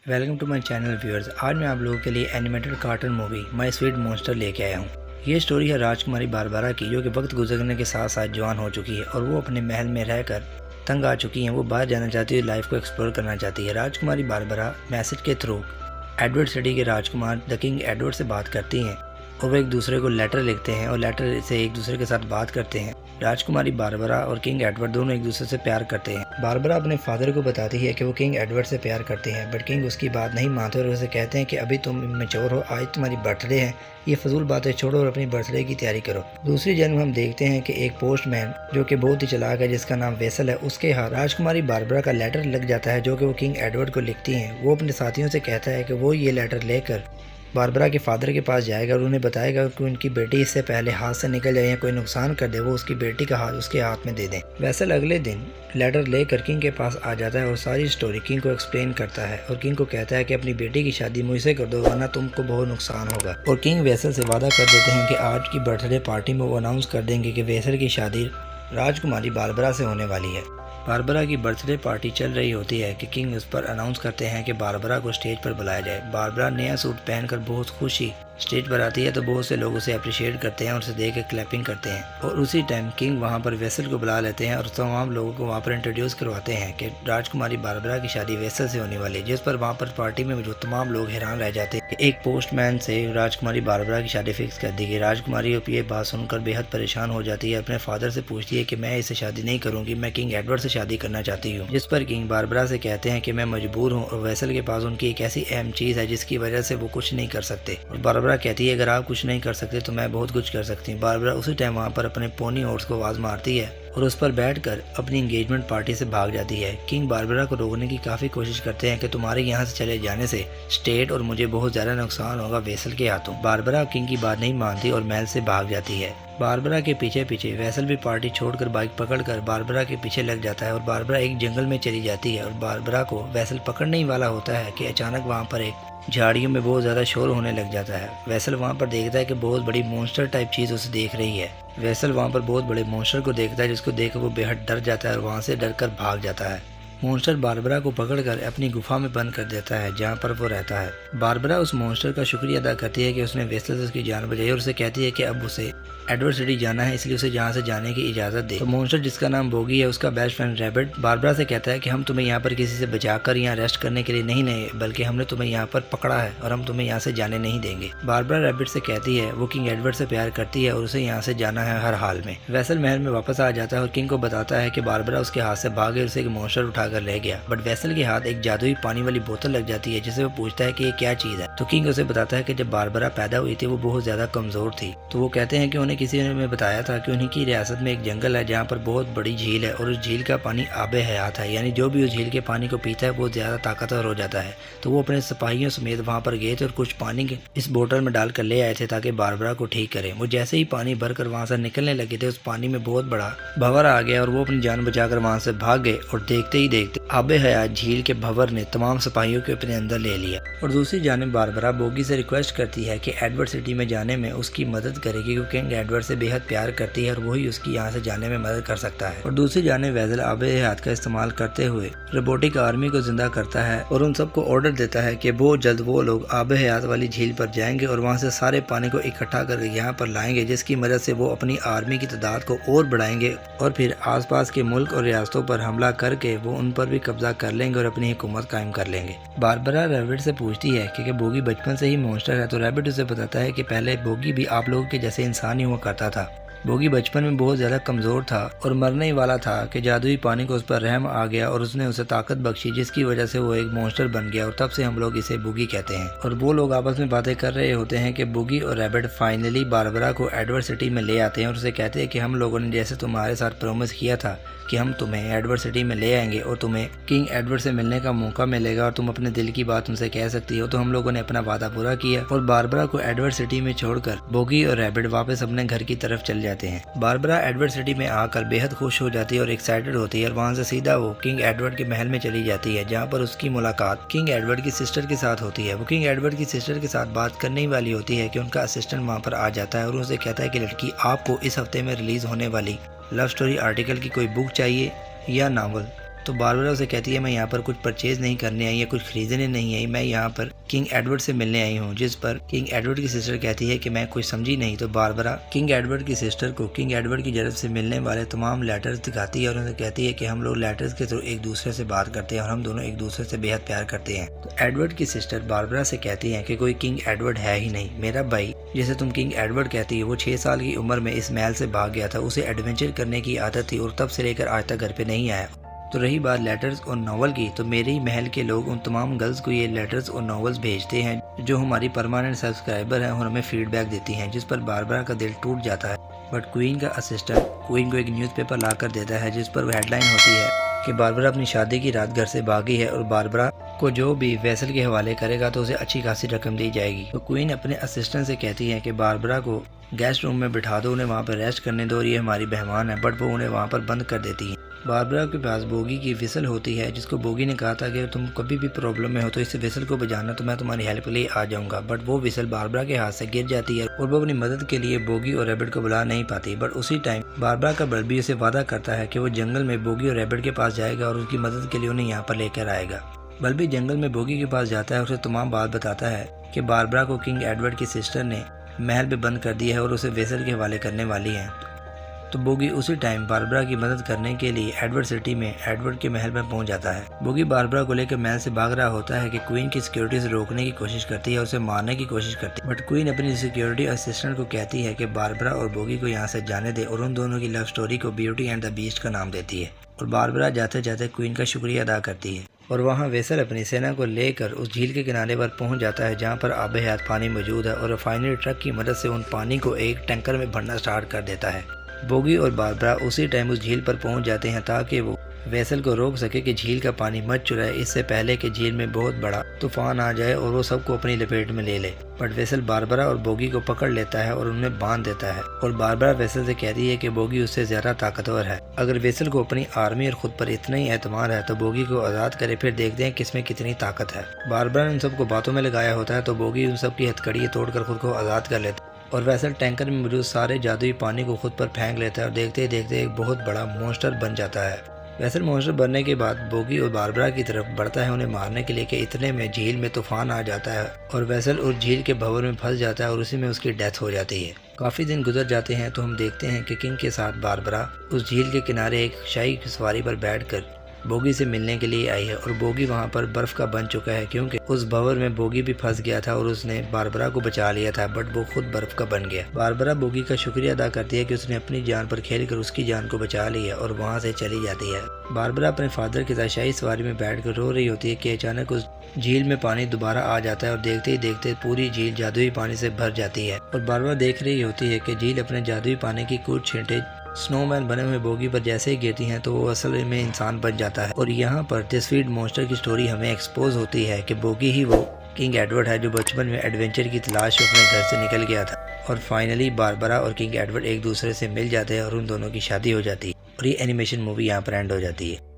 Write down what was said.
Welcome to my channel viewers. आज मैं आप लोगों के लिए animated cartoon movie my sweet monster लेके आया हूँ। ये स्टोरी है राजकुमारी बारबरा की, जो कि वक्त गुजरने के साथ साथ जवान हो चुकी है और वो अपने महल में रहकर तंग आ चुकी हैं। वो बाहर जाना चाहती है, लाइफ को एक्सप्लोर करना चाहती है। राजकुमारी बारबरा मैसेज के थ्रू एडवर्ड सिटी के राजकुमार द किंग एडवर्ड से बात करती हैं और वो एक दूसरे को लेटर लिखते हैं और लेटर से एक दूसरे के साथ बात करते हैं। राजकुमारी बारबरा और किंग एडवर्ड दोनों एक दूसरे से प्यार करते हैं। बारबरा अपने फादर को बताती है कि वो किंग एडवर्ड से प्यार करते हैं, बट किंग उसकी बात नहीं मानते और उसे कहते हैं कि अभी तुम मैच्योर हो, आज तुम्हारी बर्थडे है, ये फजूल बातें छोड़ो और अपनी बर्थडे की तैयारी करो। दूसरी जन्म हम देखते हैं कि एक पोस्टमैन जो कि बहुत ही चालाक है, जिसका नाम वेसल है, उसके हाथ राजकुमारी बारबरा का लेटर लग जाता है जो कि वो किंग एडवर्ड को लिखती हैं। वो अपने साथियों से कहता है कि वो ये लेटर लेकर बारबरा के फादर के पास जाएगा और उन्हें बताएगा कि उनकी बेटी इससे पहले हाथ से निकल जाए या कोई नुकसान कर दे, वो उसकी बेटी का हाथ उसके हाथ में दे दें। वेसल अगले दिन लेटर लेकर किंग के पास आ जाता है और सारी स्टोरी किंग को एक्सप्लेन करता है और किंग को कहता है कि अपनी बेटी की शादी मुझसे कर दो, वरना तुमको बहुत नुकसान होगा। और किंग वेसल से वादा कर देते हैं कि आज की बर्थडे पार्टी में वो अनाउंस कर देंगे कि वेसल की शादी राजकुमारी बारबरा से होने वाली है। बारबरा की बर्थडे पार्टी चल रही होती है कि किंग उस पर अनाउंस करते हैं कि बारबरा को स्टेज पर बुलाया जाए। बारबरा नया सूट पहनकर बहुत खुशी स्टेज पर आती है तो बहुत से लोग उसे अप्रिशिएट करते हैं और उसे देख कर क्लैपिंग करते हैं। और उसी टाइम किंग वहां पर वेसल को बुला लेते हैं और तमाम लोगों को वहां पर इंट्रोड्यूस करवाते हैं कि राजकुमारी बारबरा की शादी वेसल से होने वाली है। जिस पर वहां पर पार्टी में मौजूद तमाम लोग हैरान रह जाते हैं कि एक पोस्टमैन से राजकुमारी बारबरा की शादी फिक्स कर दी गई। राजकुमारी ये बात सुनकर बेहद परेशान हो जाती है, अपने फादर से पूछती है कि मैं इससे शादी नहीं करूंगी, मैं किंग एडवर्ड से शादी करना चाहती हूँ। जिस पर किंग बारबरा से कहते हैं कि मैं मजबूर हूँ और वेसल के पास उनकी एक ऐसी अहम चीज है जिसकी वजह से वो कुछ नहीं कर सकते। और बारबरा कहती है अगर आप कुछ नहीं कर सकते तो मैं बहुत कुछ कर सकती हूँ। बारबरा उसी टाइम वहाँ पर अपने पोनी हॉर्स को आवाज मारती है और उस पर बैठकर अपनी एंगेजमेंट पार्टी से भाग जाती है। किंग बारबरा को रोकने की काफी कोशिश करते हैं कि तुम्हारे यहाँ से चले जाने से स्टेट और मुझे बहुत ज्यादा नुकसान होगा वेसल के हाथों। बारबरा किंग की बात नहीं मानती और महल से भाग जाती है। बारबरा के पीछे पीछे वेसल भी पार्टी छोड़कर बाइक पकड़कर बारबरा के पीछे लग जाता है और बारबरा एक जंगल में चली जाती है। और बारबरा को वेसल पकड़ने ही वाला होता है कि अचानक वहाँ पर एक झाड़ियों में बहुत ज्यादा शोर होने लग जाता है। वेसल वहाँ पर देखता है कि बहुत बड़ी मॉन्स्टर टाइप चीज उसे देख रही है। वेसल वहाँ पर बहुत बड़े मॉन्स्टर को देखता है जिसको देख वो बेहद डर जाता है और वहाँ से डरकर भाग जाता है। मॉन्स्टर बारबरा को पकड़कर अपनी गुफा में बंद कर देता है जहाँ पर वो रहता है। बारबरा उस मॉन्स्टर का शुक्रिया अदा करती है कि उसने वेसल से उसकी जान बचाई और उसे कहती है कि अब उसे एडवर्ड सिटी जाना है, इसलिए उसे जहाँ से जाने की इजाजत दे। तो मॉन्स्टर जिसका नाम बोगी है, उसका बेस्ट फ्रेंड रैबिट बारबरा से कहता है कि हम तुम्हें यहाँ पर किसी से बचाकर यहाँ रेस्ट करने के लिए नहीं बल्कि हमने तुम्हें यहाँ पर पकड़ा है और हम तुम्हें यहाँ से जाने नहीं देंगे। बारबरा रैबिट से कहती है वो किंग एडवर्ड से प्यार करती है और उसे यहाँ से जाना है हर हाल में। वेसल महल में वापस आ जाता है और किंग को बताता है कि बारबरा उसके हाथ से भागे उसे एक मॉन्स्टर उठाकर ले गया। बट वेसल के हाथ एक जादुई पानी वाली बोतल लग जाती है जिसे वो पूछता है कि ये क्या चीज है। तो किंग उसे बताता है कि जब बारबरा पैदा हुई थी वो बहुत ज्यादा कमजोर थी। तो वो कहते हैं कि उन्हें किसी ने बताया था कि उन्हीं की रियासत में एक जंगल है जहाँ पर बहुत बड़ी झील है और उस झील का पानी आबे हयात है, यानी जो भी उस झील के पानी को पीता है वो ज्यादा ताकतवर हो जाता है। तो वो अपने सिपाहियों समेत वहां पर गए थे और कुछ पानी इस बोतल में डालकर ले आए थे ताकि बारबरा को ठीक करें। वो जैसे ही पानी भरकर वहां से निकलने लगे थे, उस पानी में बहुत बड़ा भंवर आ गया और वो अपनी जान बचाकर वहां से भाग गए। और देखते ही देखते आबे हयात झील के भंवर ने तमाम सिपाहियों को अपने अंदर ले लिया। और दूसरी जानिब बारबरा बोगी से रिक्वेस्ट करती है कि एडवर्ड सिटी में जाने में उसकी मदद करेगी क्योंकि किंग एडवर्ड से बेहद प्यार करती है और वही उसकी यहाँ से जाने में मदद कर सकता है। और दूसरी जानिब वेसल आबे हयात का इस्तेमाल करते हुए रोबोटिक आर्मी को जिंदा करता है और उन सबको ऑर्डर देता है कि बहुत जल्द वो लोग आबे हयात वाली झील पर जाएंगे और वहाँ से सारे पानी को इकट्ठा करके यहाँ पर लाएंगे, जिसकी मदद से वो अपनी आर्मी की तादाद को और बढ़ाएंगे और फिर आसपास के मुल्क और रियासतों पर हमला करके वो उन पर भी कब्जा कर लेंगे और अपनी हुकूमत कायम कर लेंगे। बारबरा रैबिट से पूछती है कि बोगी बचपन से ही मॉन्स्टर है। तो रैबिट उसे बताता है कि पहले बोगी भी आप लोगों के जैसे इंसान ही हुआ करता था। बोगी बचपन में बहुत ज्यादा कमजोर था और मरने ही वाला था कि जादुई पानी को उस पर रहम आ गया और उसने उसे ताकत बख्शी, जिसकी वजह से वो एक मॉन्स्टर बन गया और तब से हम लोग इसे बोगी कहते हैं। और वो लोग आपस में बातें कर रहे होते हैं कि बोगी और रैबिट फाइनली बारबरा को एडवर्ड सिटी में ले आते हैं और उसे कहते हैं कि हम लोगों ने जैसे तुम्हारे साथ प्रॉमिस किया था कि हम तुम्हें एडवर्ड सिटी में ले आएंगे और तुम्हें किंग एडवर्ड से मिलने का मौका मिलेगा और तुम अपने दिल की बात उनसे कह सकती हो। तो हम लोगों ने अपना वादा पूरा किया और बारबरा को एडवर्ड सिटी में छोड़कर बोगी और रैबिट वापस अपने घर की तरफ चल जाते हैं। बारबरा एडवर्ड सिटी में आकर बेहद खुश हो जाती है और एक्साइटेड होती है और वहाँ से सीधा वो किंग एडवर्ड के महल में चली जाती है जहाँ पर उसकी मुलाकात किंग एडवर्ड की सिस्टर के साथ होती है। वो किंग एडवर्ड की सिस्टर के साथ बात करने ही वाली होती है कि उनका असिस्टेंट वहाँ पर आ जाता है और उसे कहता है कि लड़की, आपको इस हफ्ते में रिलीज होने वाली लव स्टोरी आर्टिकल की कोई बुक चाहिए या नावल। तो बारबरा उसे कहती है मैं यहाँ पर कुछ परचेज नहीं करने आई या कुछ खरीदने नहीं आई, मैं यहाँ पर किंग एडवर्ड से मिलने आई हूँ। जिस पर किंग एडवर्ड की सिस्टर कहती है कि मैं कुछ समझी नहीं। तो बारबरा किंग एडवर्ड की सिस्टर को किंग एडवर्ड की तरफ से मिलने वाले तमाम लेटर्स दिखाती है और उन्हें कहती है कि हम लोग लेटर्स के थ्रू एक दूसरे से बात करते हैं और हम दोनों एक दूसरे से बेहद प्यार करते हैं। तो एडवर्ड की सिस्टर बारबरा से कहती है कि कोई किंग एडवर्ड है ही नहीं, मेरा भाई जिसे तुम किंग एडवर्ड कहती है वो 6 साल की उम्र में इस महल से भाग गया था। उसे एडवेंचर करने की आदत थी और तब से लेकर आज तक घर पे नहीं आया। तो रही बात लेटर्स और नॉवल की, तो मेरे ही महल के लोग उन तमाम गर्ल्स को ये लेटर्स और नॉवेल्स भेजते हैं जो हमारी परमानेंट सब्सक्राइबर हैं और हमें फीडबैक देती हैं, जिस पर बारबरा का दिल टूट जाता है। बट क्वीन का असिस्टेंट क्वीन को एक न्यूज़पेपर ला कर देता है जिस पर वह हेडलाइन होती है कि बारबरा अपनी शादी की रात घर से भागी है और बारबरा को जो भी वेसल के हवाले करेगा तो उसे अच्छी खासी रकम दी जाएगी। तो क्वीन अपने असिस्टेंट से कहती है कि बारबरा को गेस्ट रूम में बिठा दो, उन्हें वहाँ पर रेस्ट करने दो और ये हमारी मेहमान है। बट वो उन्हें वहाँ पर बंद कर देती है। बारबरा के पास बोगी की विसल होती है जिसको बोगी ने कहा था कि तुम कभी भी प्रॉब्लम में हो तो इस विसल को बजाना तो मैं तुम्हारी हेल्प के लिए आ जाऊंगा। बट वो विसल बारबरा के हाथ से गिर जाती है और वो अपनी मदद के लिए बोगी और रैबिट को बुला नहीं पाती। बट उसी टाइम बारबरा का बल्बी उसे वादा करता है कि वो जंगल में बोगी और रैबिट के पास जाएगा और उसकी मदद के लिए उन्हें यहाँ पर लेकर आएगा। बल्बी जंगल में बोगी के पास जाता है और उसे तमाम बात बताता है कि बारबरा को किंग एडवर्ड की सिस्टर ने महल में बंद कर दिया है और उसे वेसल के हवाले करने वाली है। तो बोगी उसी टाइम बारबरा की मदद करने के लिए एडवर्ड सिटी में एडवर्ड के महल में पहुंच जाता है। बोगी बारबरा को लेकर महल से भाग रहा होता है कि क्वीन की सिक्योरिटी से रोकने की कोशिश करती है और उसे मारने की कोशिश करती है। बट क्वीन अपनी सिक्योरिटी असिस्टेंट को कहती है कि बारबरा और बोगी को यहाँ से जाने दे और उन दोनों की लव स्टोरी को ब्यूटी एंड द बीस्ट का नाम देती है। और बारबरा जाते जाते क्वीन का शुक्रिया अदा करती है और वहाँ वेसल अपनी सेना को लेकर उस झील के किनारे पर पहुंच जाता है जहाँ पर आबे हयात पानी मौजूद है और रिफाइनरी ट्रक की मदद से उन पानी को एक टैंकर में भरना स्टार्ट कर देता है। बोगी और बारबरा उसी टाइम उस झील पर पहुंच जाते हैं ताकि वो वेसल को रोक सके कि झील का पानी मच चुका है, इससे पहले कि झील में बहुत बड़ा तूफान आ जाए और वो सबको अपनी लपेट में ले ले। बट वेसल बारबरा और बोगी को पकड़ लेता है और उन्हें बांध देता है और बारबरा वेसल से कहती है कि बोगी उससे ज्यादा ताकतवर है। अगर वेसल को अपनी आर्मी और खुद पर इतना ही एतमाद है तो बोगी को आजाद करे, फिर देखते हैं किसमें कितनी ताकत है। बारबरा ने उन सबको बातों में लगाया होता है तो बोगी उन सब की हथकड़ियाँ तोड़कर खुद को आजाद कर लेता है और वेसल टैंकर में मौजूद सारे जादुई पानी को खुद पर फेंक लेता है और देखते ही देखते एक बहुत बड़ा मॉन्स्टर बन जाता है। वेसल मॉन्स्टर बनने के बाद बोगी और बारबरा की तरफ बढ़ता है उन्हें मारने के लिए कि इतने में झील में तूफान आ जाता है और वेसल उस झील के भंवर में फंस जाता है और उसी में उसकी डेथ हो जाती है। काफी दिन गुजर जाते हैं तो हम देखते हैं कि किंग के साथ बारबरा उस झील के किनारे एक शाही सवारी पर बैठकर बोगी से मिलने के लिए आई है और बोगी वहां पर बर्फ का बन चुका है क्योंकि उस भंवर में बोगी भी फंस गया था और उसने बारबरा को बचा लिया था, बट वो खुद बर्फ का बन गया। बारबरा बोगी का शुक्रिया अदा करती है कि उसने अपनी जान पर खेलकर उसकी जान को बचा लिया और वहां से चली जाती है। बारबरा अपने फादर के साथ शाही सवारी में बैठकर रो रही होती है कि अचानक उस झील में पानी दोबारा आ जाता है और देखते ही देखते पूरी झील जादुई पानी से भर जाती है और बारबरा देख रही होती है कि झील अपने जादुई पानी की कुछ छींटे स्नोमैन बने हुए बोगी पर जैसे ही गिरती हैं तो वो असल में इंसान बन जाता है। और यहाँ पर द स्वीट मॉन्स्टर की स्टोरी हमें एक्सपोज होती है कि बोगी ही वो किंग एडवर्ड है जो बचपन में एडवेंचर की तलाश में अपने घर से निकल गया था और फाइनली बारबरा और किंग एडवर्ड एक दूसरे से मिल जाते हैं और उन दोनों की शादी हो जाती है और ये एनिमेशन मूवी यहाँ पर एंड हो जाती है।